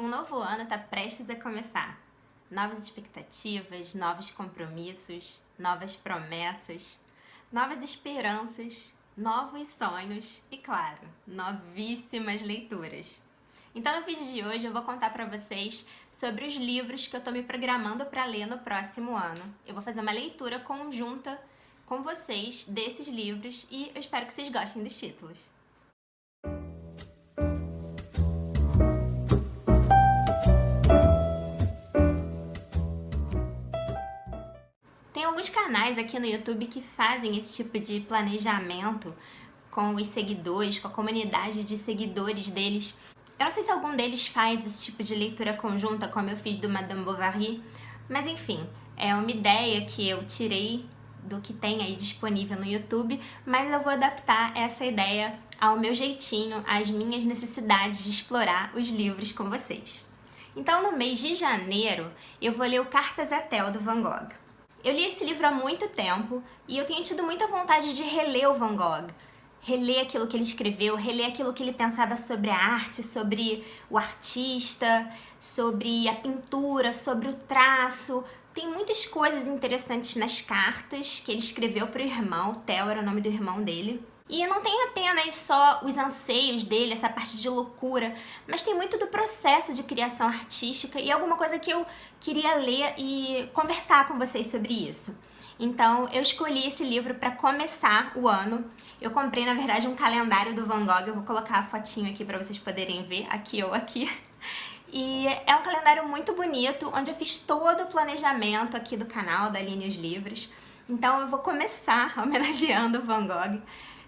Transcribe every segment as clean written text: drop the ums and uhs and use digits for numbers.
Um novo ano está prestes a começar. Novas expectativas, novos compromissos, novas promessas, novas esperanças, novos sonhos e, claro, novíssimas leituras. Então, no vídeo de hoje eu vou contar para vocês sobre os livros que eu estou me programando para ler no próximo ano. Eu vou fazer uma leitura conjunta com vocês desses livros e eu espero que vocês gostem dos títulos. Tem alguns canais aqui no YouTube que fazem esse tipo de planejamento com os seguidores, com a comunidade de seguidores deles. Eu não sei se algum deles faz esse tipo de leitura conjunta, como eu fiz do Madame Bovary, mas enfim, é uma ideia que eu tirei do que tem aí disponível no YouTube, mas eu vou adaptar essa ideia ao meu jeitinho, às minhas necessidades de explorar os livros com vocês. Então, no mês de janeiro, eu vou ler o Cartas a Theo, do Van Gogh. Eu li esse livro há muito tempo e eu tenho tido muita vontade de reler o Van Gogh. Reler aquilo que ele escreveu, reler aquilo que ele pensava sobre a arte, sobre o artista, sobre a pintura, sobre o traço. Tem muitas coisas interessantes nas cartas que ele escreveu para o irmão, Theo era o nome do irmão dele. E não tem apenas só os anseios dele, essa parte de loucura, mas tem muito do processo de criação artística e alguma coisa que eu queria ler e conversar com vocês sobre isso. Então, eu escolhi esse livro para começar o ano. Eu comprei, na verdade, um calendário do Van Gogh, eu vou colocar a fotinho aqui para vocês poderem ver, aqui ou aqui. E é um calendário muito bonito, onde eu fiz todo o planejamento aqui do canal, da Aline os Livros. Então, eu vou começar homenageando o Van Gogh,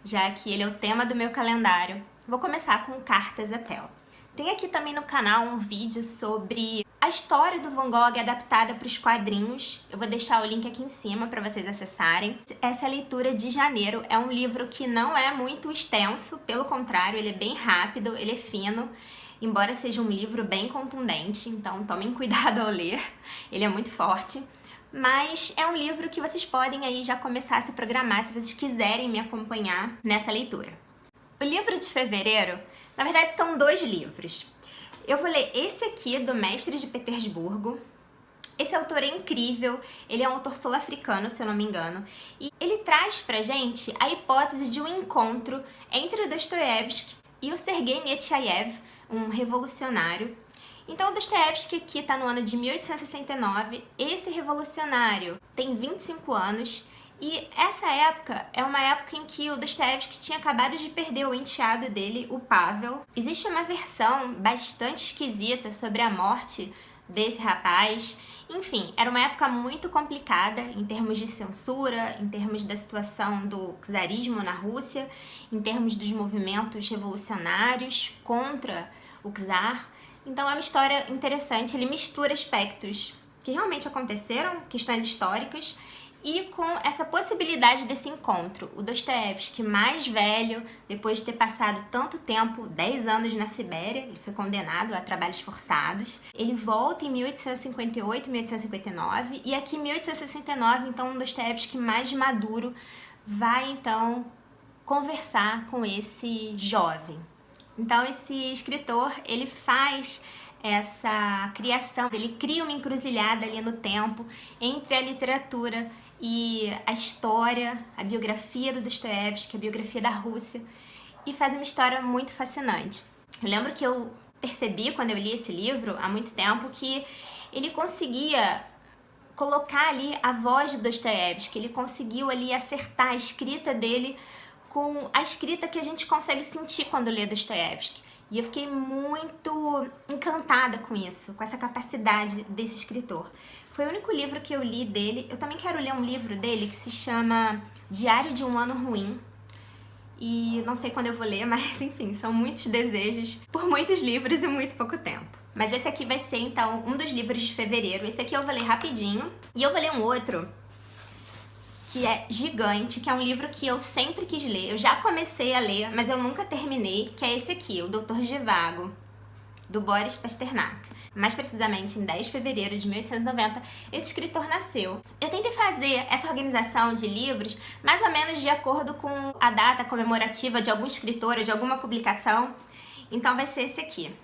já que ele é o tema do meu calendário. Vou começar com Cartas a Theo. Tem aqui também no canal um vídeo sobre a história do Van Gogh adaptada para os quadrinhos. Eu vou deixar o link aqui em cima para vocês acessarem. Essa é a leitura de janeiro. É um livro que não é muito extenso, pelo contrário, ele é bem rápido, ele é fino, embora seja um livro bem contundente, então tomem cuidado ao ler, ele é muito forte. Mas é um livro que vocês podem aí já começar a se programar se vocês quiserem me acompanhar nessa leitura. O livro de fevereiro, na verdade, são dois livros. Eu vou ler esse aqui, do Mestre de Petersburgo. Esse autor é incrível, ele é um autor sul-africano, se eu não me engano, e ele traz pra gente a hipótese de um encontro entre o Dostoiévski e o Sergei Nechayev, um revolucionário. Então, o Dostoiévski aqui está no ano de 1869, esse revolucionário tem 25 anos, e essa época é uma época em que o Dostoiévski tinha acabado de perder o enteado dele, o Pavel. Existe uma versão bastante esquisita sobre a morte desse rapaz. Enfim, era uma época muito complicada em termos de censura, em termos da situação do czarismo na Rússia, em termos dos movimentos revolucionários contra o czar. Então é uma história interessante, ele mistura aspectos que realmente aconteceram, questões históricas, e com essa possibilidade desse encontro. O Dostoiévski, mais velho, depois de ter passado tanto tempo, 10 anos na Sibéria, ele foi condenado a trabalhos forçados. Ele volta em 1858, 1859, e aqui em 1869, então, o Dostoiévski mais maduro vai, então, conversar com esse jovem. Então, esse escritor, ele faz essa criação, ele cria uma encruzilhada ali no tempo entre a literatura e a história, a biografia do Dostoiévski, a biografia da Rússia, e faz uma história muito fascinante. Eu lembro que eu percebi, quando eu li esse livro, há muito tempo, que ele conseguia colocar ali a voz de Dostoiévski, ele conseguiu ali acertar a escrita dele com a escrita que a gente consegue sentir quando lê Dostoiévski. E eu fiquei muito encantada com isso, com essa capacidade desse escritor. Foi o único livro que eu li dele. Eu também quero ler um livro dele que se chama Diário de um Ano Ruim. E não sei quando eu vou ler, mas enfim, são muitos desejos por muitos livros e muito pouco tempo. Mas esse aqui vai ser, então, um dos livros de fevereiro. Esse aqui eu vou ler rapidinho. E eu vou ler um outro que é gigante, que é um livro que eu sempre quis ler. Eu já comecei a ler, mas eu nunca terminei, que é esse aqui, O Doutor Zhivago, do Boris Pasternak. Mais precisamente, em 10 de fevereiro de 1890, esse escritor nasceu. Eu tentei fazer essa organização de livros mais ou menos de acordo com a data comemorativa de algum escritor ou de alguma publicação. Então vai ser esse aqui.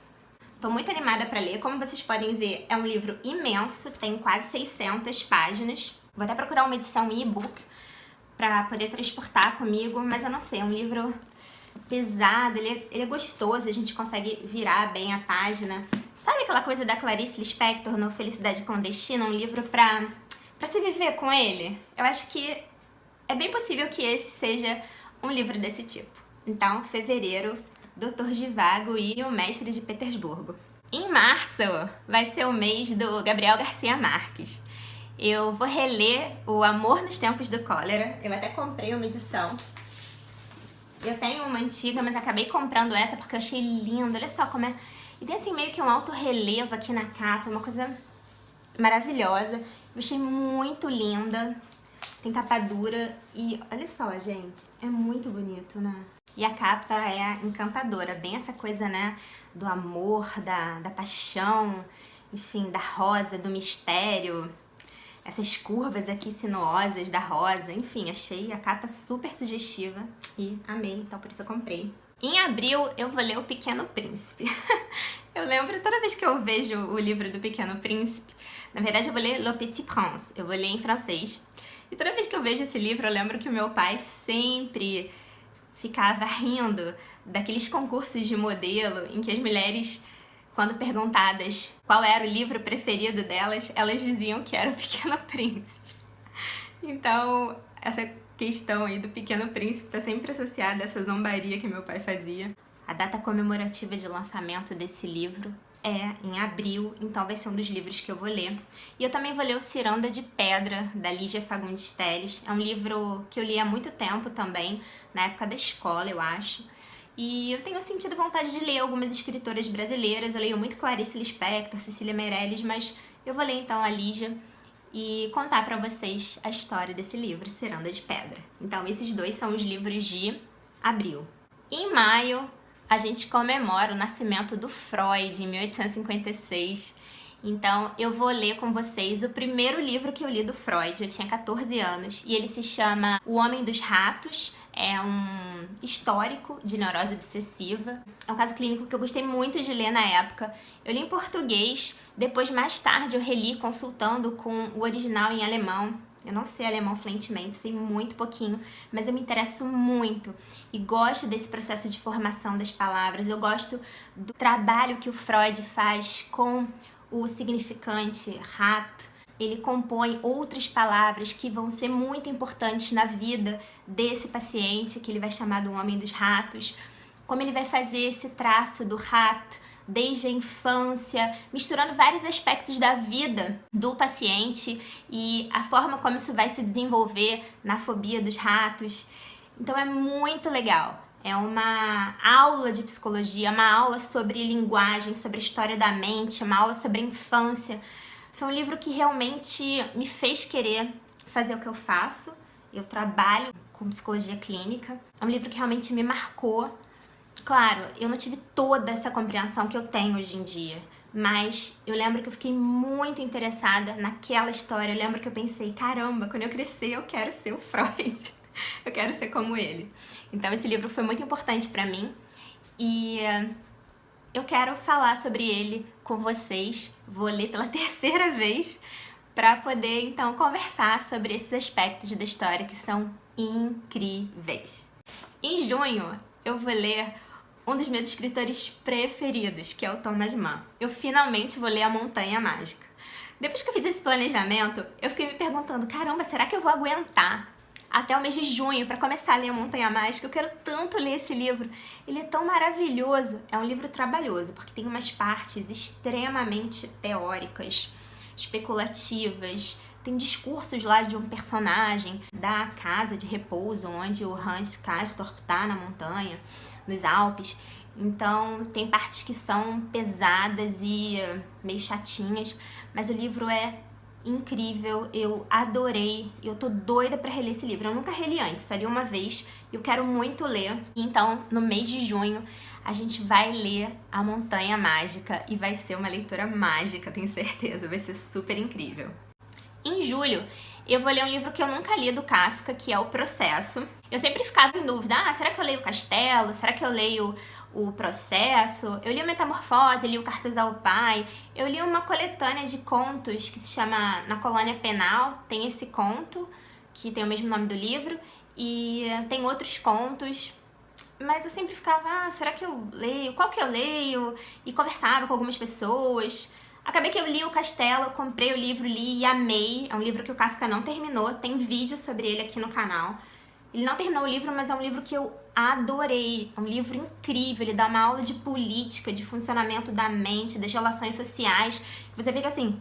Tô muito animada pra ler. Como vocês podem ver, é um livro imenso, tem quase 600 páginas. Vou até procurar uma edição em e-book pra poder transportar comigo, mas eu não sei, é um livro pesado, ele é gostoso, a gente consegue virar bem a página. Sabe aquela coisa da Clarice Lispector no Felicidade Clandestina, um livro pra se viver com ele? Eu acho que é bem possível que esse seja um livro desse tipo. Então, fevereiro, Dr. Zhivago e o Mestre de Petersburgo. Em março vai ser o mês do Gabriel Garcia Marques. Eu vou reler O Amor nos Tempos do Cólera. Eu até comprei uma edição. Eu tenho uma antiga, mas acabei comprando essa porque eu achei lindo. Olha só como é... E tem assim meio que um alto relevo aqui na capa, uma coisa maravilhosa. Eu achei muito linda. Tem capa dura e olha só, gente, é muito bonito, né? E a capa é encantadora, bem essa coisa, né, do amor, da paixão, enfim, da rosa, do mistério. Essas curvas aqui sinuosas da rosa, enfim, achei a capa super sugestiva e amei, então por isso eu comprei. Em abril eu vou ler O Pequeno Príncipe. Eu lembro, toda vez que eu vejo o livro do Pequeno Príncipe, na verdade eu vou ler Le Petit Prince, eu vou ler em francês. E toda vez que eu vejo esse livro, eu lembro que o meu pai sempre ficava rindo daqueles concursos de modelo em que as mulheres, quando perguntadas qual era o livro preferido delas, elas diziam que era O Pequeno Príncipe. Então, essa questão aí do Pequeno Príncipe está sempre associada a essa zombaria que meu pai fazia. A data comemorativa de lançamento desse livro é em abril, então vai ser um dos livros que eu vou ler. E eu também vou ler o Ciranda de Pedra, da Lígia Fagundes Telles. É um livro que eu li há muito tempo também, na época da escola, eu acho. E eu tenho sentido vontade de ler algumas escritoras brasileiras. Eu leio muito Clarice Lispector, Cecília Meirelles, mas eu vou ler então a Lígia e contar pra vocês a história desse livro, Ciranda de Pedra. Então esses dois são os livros de abril. Em maio, a gente comemora o nascimento do Freud, em 1856. Então, eu vou ler com vocês o primeiro livro que eu li do Freud. Eu tinha 14 anos e ele se chama O Homem dos Ratos. É um histórico de neurose obsessiva. É um caso clínico que eu gostei muito de ler na época. Eu li em português, depois mais tarde eu reli consultando com o original em alemão. Eu não sei alemão fluentemente, sei muito pouquinho, mas eu me interesso muito e gosto desse processo de formação das palavras. Eu gosto do trabalho que o Freud faz com o significante Rat. Ele compõe outras palavras que vão ser muito importantes na vida desse paciente, que ele vai chamar do Homem dos Ratos. Como ele vai fazer esse traço do Rat desde a infância, misturando vários aspectos da vida do paciente e a forma como isso vai se desenvolver na fobia dos ratos. Então é muito legal. É uma aula de psicologia, uma aula sobre linguagem, sobre a história da mente, uma aula sobre a infância. Foi um livro que realmente me fez querer fazer o que eu faço. Eu trabalho com psicologia clínica. É um livro que realmente me marcou. Claro, eu não tive toda essa compreensão que eu tenho hoje em dia, mas eu lembro que eu fiquei muito interessada naquela história. Eu lembro que eu pensei, caramba, quando eu crescer eu quero ser o Freud, eu quero ser como ele. Então esse livro foi muito importante pra mim e eu quero falar sobre ele com vocês. Vou ler pela terceira vez pra poder então conversar sobre esses aspectos da história que são incríveis. Em junho eu vou ler um dos meus escritores preferidos, que é o Thomas Mann. Eu finalmente vou ler A Montanha Mágica. Depois que eu fiz esse planejamento, eu fiquei me perguntando, caramba, será que eu vou aguentar até o mês de junho para começar a ler A Montanha Mágica? Eu quero tanto ler esse livro. Ele é tão maravilhoso. É um livro trabalhoso, porque tem umas partes extremamente teóricas, especulativas. Tem discursos lá de um personagem da casa de repouso, onde o Hans Castorp tá na montanha, nos Alpes. Então tem partes que são pesadas e meio chatinhas, mas o livro é incrível, eu adorei, eu tô doida pra reler esse livro. Eu nunca reli antes, só li uma vez e eu quero muito ler. Então, no mês de junho, a gente vai ler A Montanha Mágica e vai ser uma leitura mágica, tenho certeza, vai ser super incrível. Em julho, eu vou ler um livro que eu nunca li do Kafka, que é O Processo. Eu sempre ficava em dúvida, será que eu leio Castelo? Será que eu leio O Processo, eu li o Metamorfose, li o Cartas ao Pai, eu li uma coletânea de contos que se chama Na Colônia Penal, tem esse conto, que tem o mesmo nome do livro, e tem outros contos, mas eu sempre ficava, será que eu leio? Qual que eu leio? E conversava com algumas pessoas. Acabei que eu li O Castelo, comprei o livro, li e amei. É um livro que o Kafka não terminou, tem vídeo sobre ele aqui no canal. Ele não terminou o livro, mas é um livro que eu adorei. É um livro incrível, ele dá uma aula de política, de funcionamento da mente, das relações sociais. Você fica assim,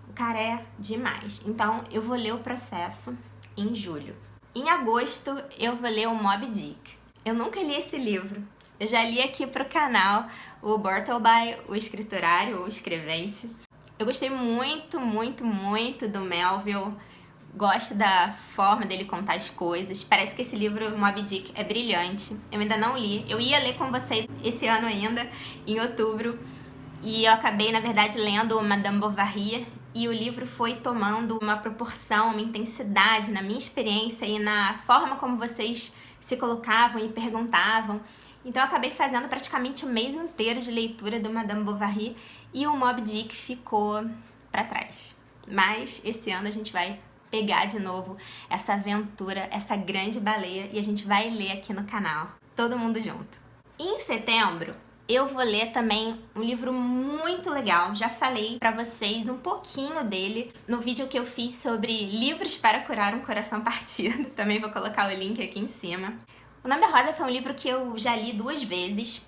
o cara é demais. Então eu vou ler O Processo em julho. Em agosto eu vou ler o Moby Dick. Eu nunca li esse livro. Eu já li aqui pro canal o Bartleby, o escriturário ou escrevente. Eu gostei muito, muito, muito do Melville. Gosto da forma dele contar as coisas. Parece que esse livro, Moby Dick, é brilhante. Eu ainda não li. Eu ia ler com vocês esse ano ainda, em outubro. E eu acabei, na verdade, lendo Madame Bovary. E o livro foi tomando uma proporção, uma intensidade na minha experiência e na forma como vocês se colocavam e perguntavam. Então eu acabei fazendo praticamente o mês inteiro de leitura do Madame Bovary e o Moby Dick ficou pra trás. Mas esse ano a gente vai pegar de novo essa aventura, essa grande baleia, e a gente vai ler aqui no canal, todo mundo junto. Em setembro, eu vou ler também um livro muito legal, já falei pra vocês um pouquinho dele no vídeo que eu fiz sobre livros para curar um coração partido, também vou colocar o link aqui em cima. O Nome da Rosa foi um livro que eu já li 2 vezes,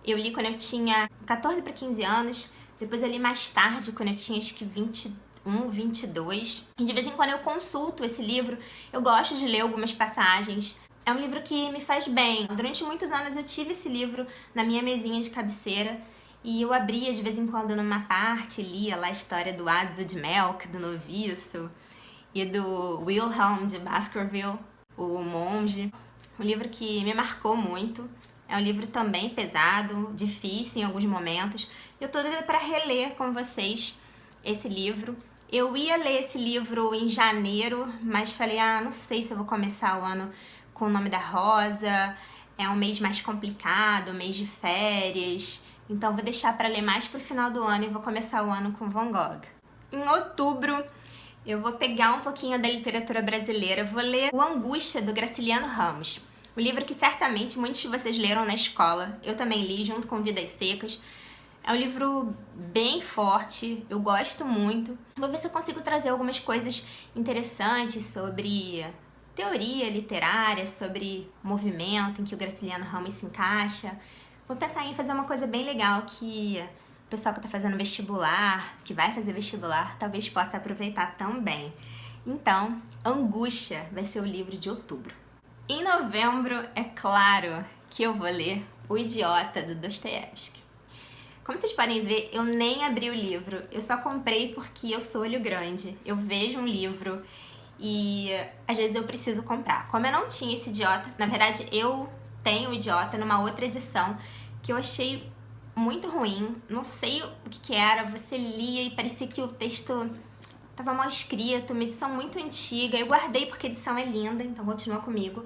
eu li quando eu tinha 14 para 15 anos, depois eu li mais tarde, quando eu tinha acho que 22, e de vez em quando eu consulto esse livro, eu gosto de ler algumas passagens. É um livro que me faz bem. Durante muitos anos eu tive esse livro na minha mesinha de cabeceira e eu abria de vez em quando numa parte, lia lá a história do Adzard de Melk, do noviço, e do Wilhelm de Baskerville, o monge. Um livro que me marcou muito. É um livro também pesado, difícil em alguns momentos. Eu tô doida para reler com vocês esse livro. Eu ia ler esse livro em janeiro, mas falei, não sei se eu vou começar o ano com O Nome da Rosa, é um mês mais complicado, um mês de férias, então vou deixar para ler mais pro final do ano e vou começar o ano com Van Gogh. Em outubro, eu vou pegar um pouquinho da literatura brasileira, vou ler O Angústia, do Graciliano Ramos, um livro que certamente muitos de vocês leram na escola, eu também li junto com Vidas Secas. É um livro bem forte, eu gosto muito. Vou ver se eu consigo trazer algumas coisas interessantes sobre teoria literária, sobre movimento em que o Graciliano Ramos se encaixa. Vou pensar em fazer uma coisa bem legal que o pessoal que está fazendo vestibular, que vai fazer vestibular, talvez possa aproveitar também. Então, Angústia vai ser o livro de outubro. Em novembro, é claro que eu vou ler O Idiota, do Dostoiévski. Como vocês podem ver, eu nem abri o livro, eu só comprei porque eu sou olho grande. Eu vejo um livro e às vezes eu preciso comprar. Como eu não tinha esse Idiota, na verdade eu tenho o Idiota numa outra edição que eu achei muito ruim, não sei o que era, você lia e parecia que o texto tava mal escrito, uma edição muito antiga. Eu guardei porque a edição é linda, então continua comigo.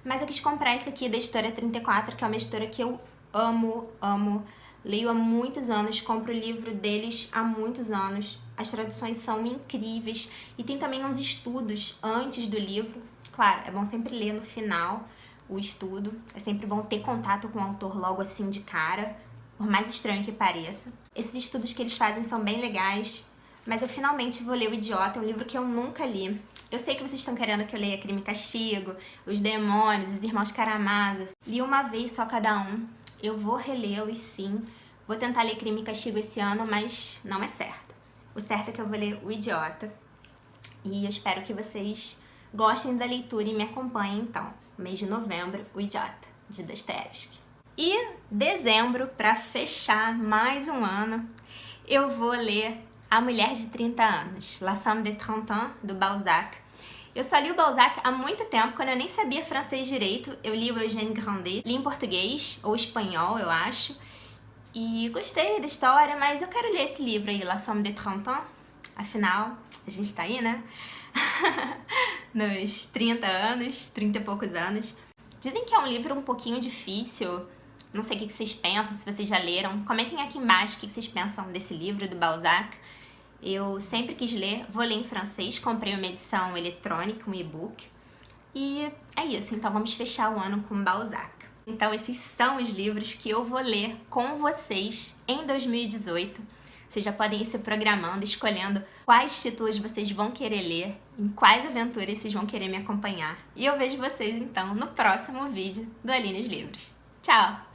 Mas eu quis comprar esse aqui da Editora 34, que é uma editora que eu amo, amo. Leio há muitos anos, compro o livro deles há muitos anos. As traduções são incríveis e tem também uns estudos antes do livro. Claro, é bom sempre ler no final o estudo. É sempre bom ter contato com o autor logo assim de cara, por mais estranho que pareça. Esses estudos que eles fazem são bem legais, mas eu finalmente vou ler O Idiota, é um livro que eu nunca li. Eu sei que vocês estão querendo que eu leia Crime e Castigo, Os Demônios, Os Irmãos Karamazov. Li uma vez só cada um. Eu vou relê-los sim. Vou tentar ler Crime e Castigo esse ano, mas não é certo. O certo é que eu vou ler O Idiota. E eu espero que vocês gostem da leitura e me acompanhem então. Mês de novembro, O Idiota, de Dostoiévski. E dezembro, para fechar mais um ano, eu vou ler A Mulher de 30 Anos, La Femme de 30 Ans, do Balzac. Eu só li o Balzac há muito tempo, quando eu nem sabia francês direito. Eu li o Eugène Grandet, li em português, ou espanhol, eu acho. E gostei da história, mas eu quero ler esse livro aí, La Femme de 30 Ans. Afinal, a gente tá aí, né? Nos 30 anos, 30 e poucos anos. Dizem que é um livro um pouquinho difícil, Não sei o que vocês pensam, se vocês já leram. Comentem aqui embaixo o que vocês pensam desse livro do Balzac. Eu sempre quis ler, vou ler em francês, comprei uma edição eletrônica, um e-book. E é isso, então vamos fechar o ano com Balzac. Então esses são os livros que eu vou ler com vocês em 2018. Vocês já podem ir se programando, escolhendo quais títulos vocês vão querer ler, em quais aventuras vocês vão querer me acompanhar. E eu vejo vocês então no próximo vídeo do Aline os Livros. Tchau!